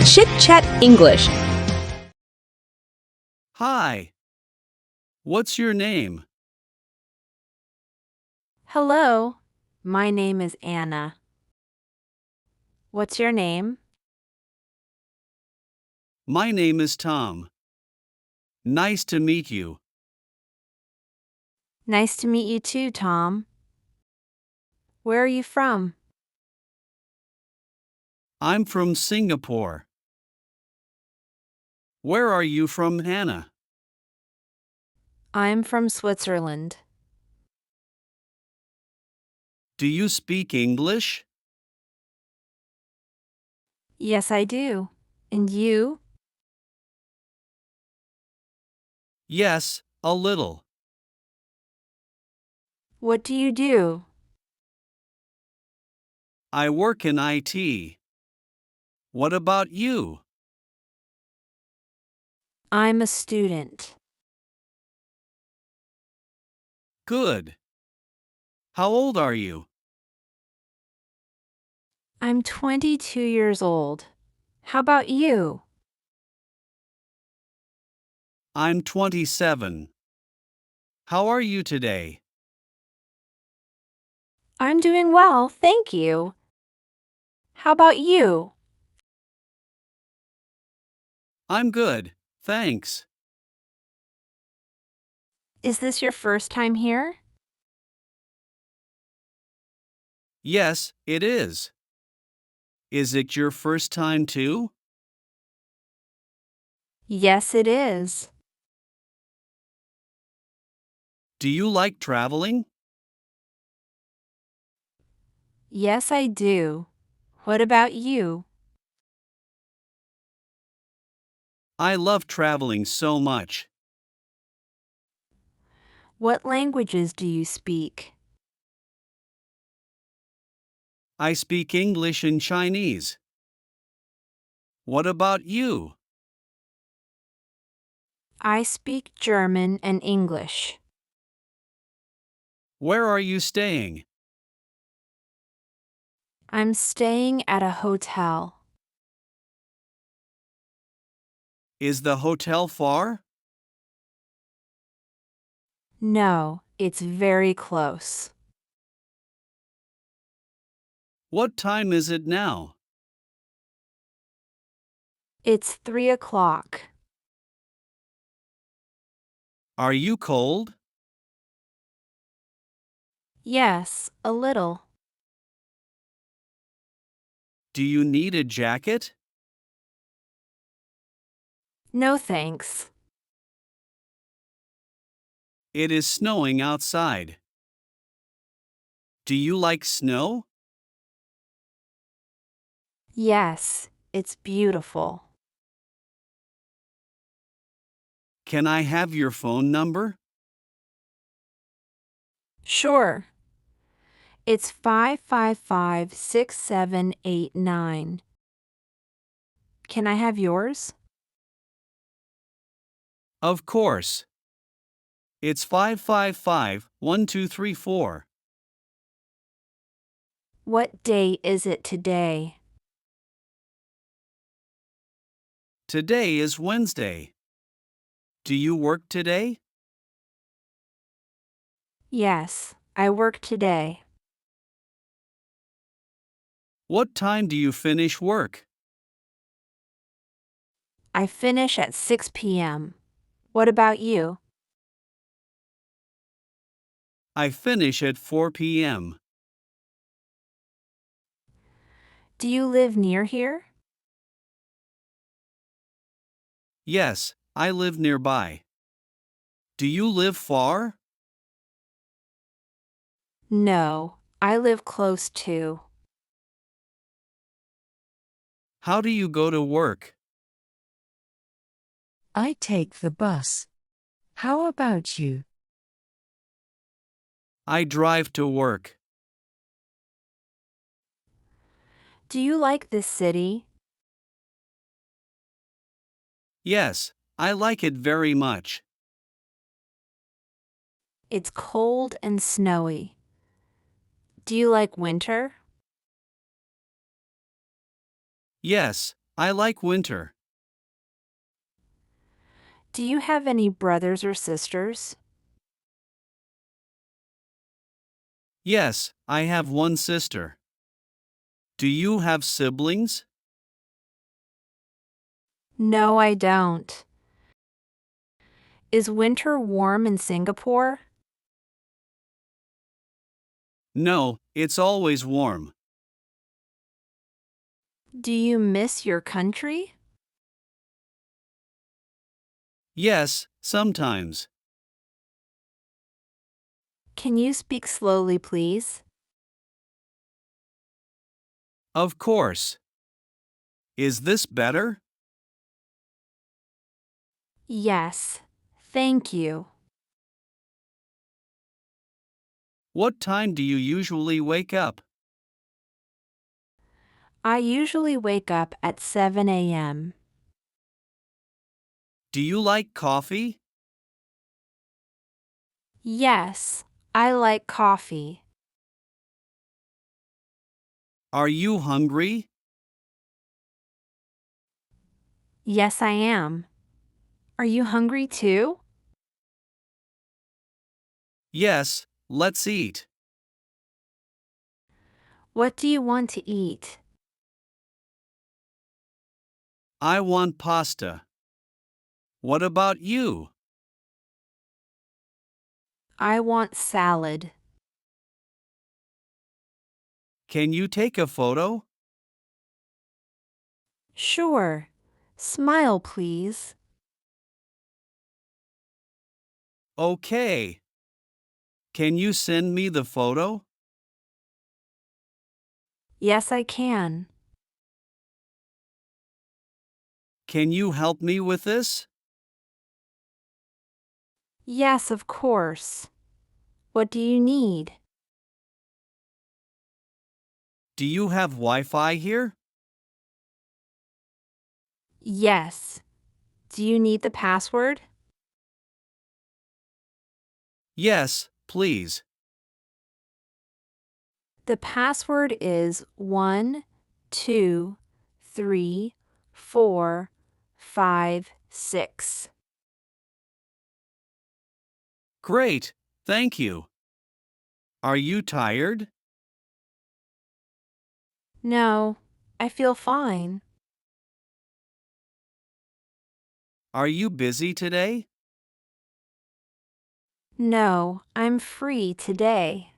Chitchat English. Hi, what's your name? Hello, my name is Anna. What's your name? My name is Tom. Nice to meet you. Nice to meet you too, Tom. Where are you from? I'm from Singapore. Where are you from, Hannah? I'm from Switzerland. Do you speak English? Yes, I do. And you? Yes, a little. What do you do? I work in IT. What about you? I'm a student. Good. How old are you? I'm 22 years old. How about you? I'm 27. How are you today? I'm doing well, thank you. How about you? I'm good, thanks. Is this your first time here? Yes, it is. Is it your first time too? Yes, it is. Do you like traveling? Yes, I do. What about you? I love traveling so much. What languages do you speak? I speak English and Chinese. What about you? I speak German and English. Where are you staying? I'm staying at a hotel. Is the hotel far? No, it's very close. What time is it now? It's 3 o'clock. Are you cold? Yes, a little. Do you need a jacket? No thanks. It is snowing outside. Do you like snow? Yes, it's beautiful. Can I have your phone number? Sure. It's 555-6789. Can I have yours? Of course. It's 555-1234. What day is it today? Today is Wednesday. Do you work today? Yes, I work today. What time do you finish work? I finish at 6 p.m. What about you? I finish at 4 p.m. Do you live near here? Yes, I live nearby. Do you live far? No, I live close too. How do you go to work? I take the bus. How about you? I drive to work. Do you like this city? Yes, I like it very much. It's cold and snowy. Do you like winter? Yes, I like winter. Do you have any brothers or sisters? Yes, I have one sister. Do you have siblings? No, I don't. Is winter warm in Singapore? No, it's always warm. Do you miss your country? Yes, sometimes. Can you speak slowly, please? Of course. Is this better? Yes, thank you. What time do you usually wake up? I usually wake up at 7 a.m. Do you like coffee? Yes, I like coffee. Are you hungry? Yes, I am. Are you hungry too? Yes, let's eat. What do you want to eat? I want pasta. What about you? I want salad. Can you take a photo? Sure. Smile, please. Okay. Can you send me the photo? Yes, I can. Can you help me with this? Yes, of course. What do you need? Do you have Wi-Fi here? Yes. Do you need the password? Yes, please. The password is 123456. Great, thank you. Are you tired? No, I feel fine. Are you busy today? No, I'm free today.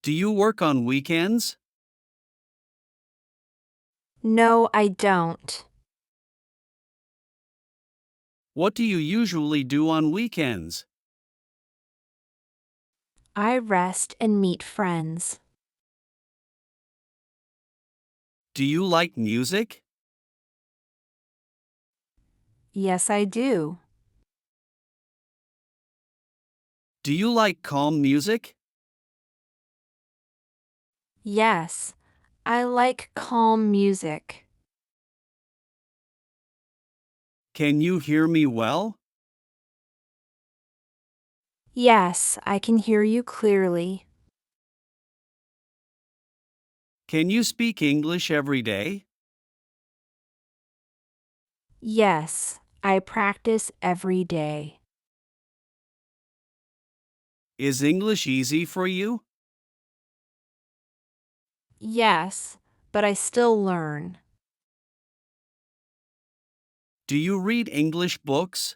Do you work on weekends? No, I don't. What do you usually do on weekends? I rest and meet friends. Do you like music? Yes, I do. Do you like calm music? Yes, I like calm music. Can you hear me well? Yes, I can hear you clearly. Can you speak English every day? Yes, I practice every day. Is English easy for you? Yes, but I still learn. Do you read English books?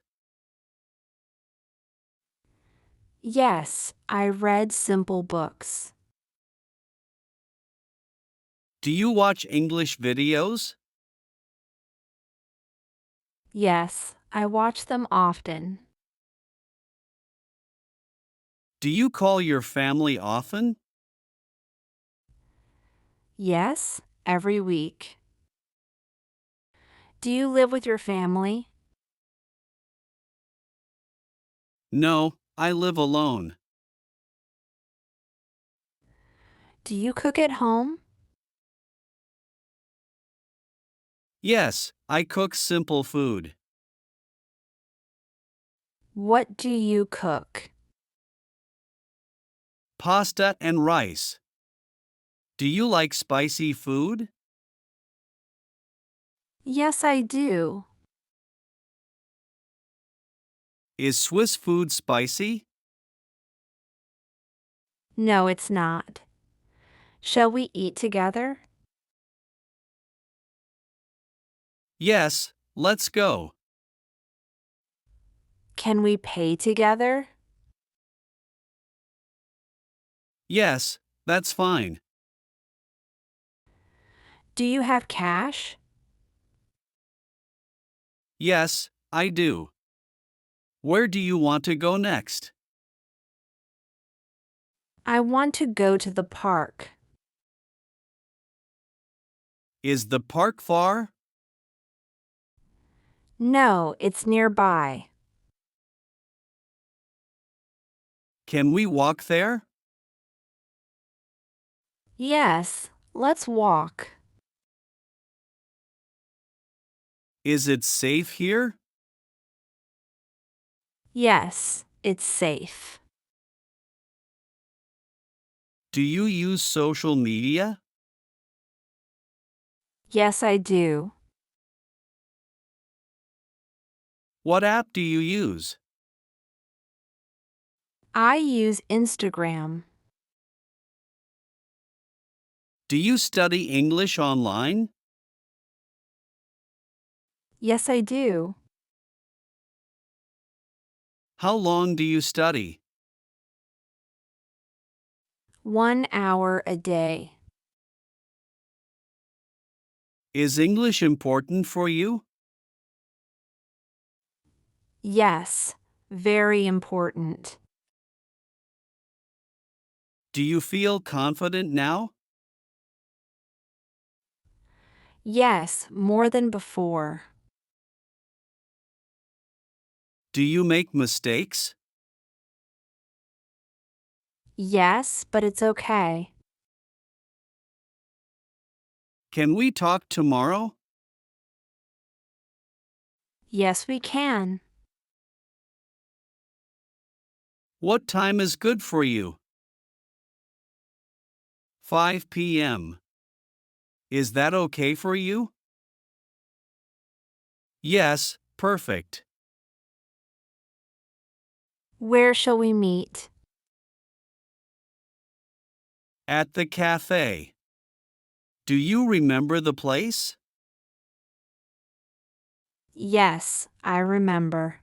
Yes, I read simple books. Do you watch English videos? Yes, I watch them often. Do you call your family often? Yes, every week. Do you live with your family? No, I live alone. Do you cook at home? Yes, I cook simple food. What do you cook? Pasta and rice. Do you like spicy food? Yes, I do. Is Swiss food spicy? No, it's not. Shall we eat together? Yes, let's go. Can we pay together? Yes, that's fine. Do you have cash? Yes, I do. Where do you want to go next? I want to go to the park. Is the park far? No, it's nearby. Can we walk there? Yes, let's walk. Is it safe here? Yes, it's safe. Do you use social media? Yes, I do. What app do you use? I use Instagram. Do you study English online? Yes, I do. How long do you study? 1 hour a day. Is English important for you? Yes, very important. Do you feel confident now? Yes, more than before. Do you make mistakes? Yes, but it's okay. Can we talk tomorrow? Yes, we can. What time is good for you? 5 p.m. Is that okay for you? Yes, perfect. Where shall we meet? At the cafe. Do you remember the place? Yes, I remember.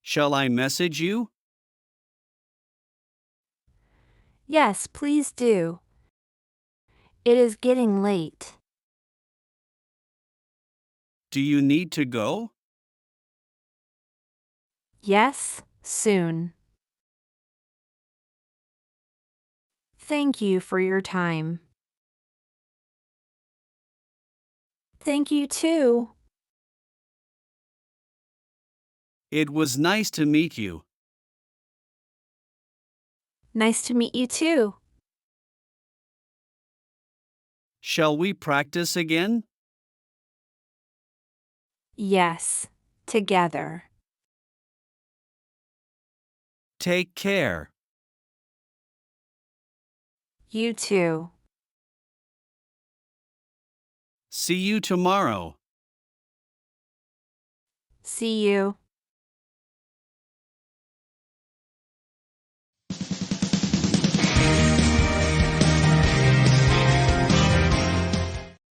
Shall I message you? Yes, please do. It is getting late. Do you need to go? Yes, soon. Thank you for your time. Thank you too. It was nice to meet you. Nice to meet you too. Shall we practice again? Yes, together. Take care. You too. See you tomorrow. See you.